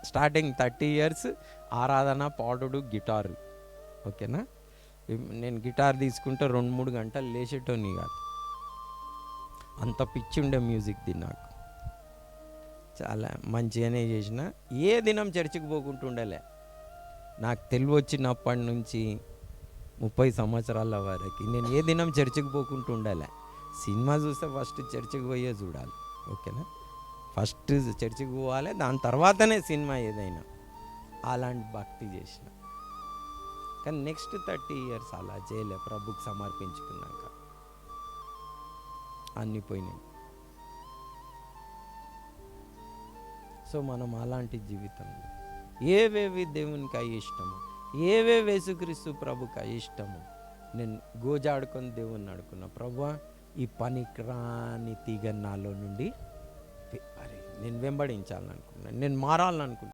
Starting 30 years ఆరాధన, పాడుడు, guitar. ఓకేనా. నేను గిటార్ తీసుకుంటే 2-3 గంటలు లేచేటోని కాదు, అంత పిచ్చి ఉండే మ్యూజిక్ది నాకు. చాలా మంచిగానే చేసిన. ఏ దినం చర్చికి పోకుంటూ ఉండలే. నాకు తెలివి వచ్చినప్పటి నుంచి 30 సంవత్సరాల వరకు నేను ఏ దినం చర్చికి పోకుంటూ ఉండాలి. సినిమా చూస్తే ఫస్ట్ చర్చికి పోయే చూడాలి. ఓకేనా. ఫస్ట్ చర్చికి పోవాలి, దాని తర్వాతనే సినిమా ఏదైనా. అలాంటి భక్తి చేసిన. కానీ నెక్స్ట్ 30 years అలా చేయలే. ప్రభుకి సమర్పించుకున్నాక అన్నీ పోయినాయి. సో మనం అలాంటి జీవితం, ఏవేవి దేవునికి అయిష్టము, ఏవేవి యేసుక్రీస్తు ప్రభుకి అయిష్టము, నేను గోజాడుకొని దేవుణ్ణి అడుకున్నా. ప్రభువా, ఈ పనికిరాని తీగ నాలో నుండి నేను వెంబడించాలనుకున్నాను, నేను మారాలనుకున్నాను.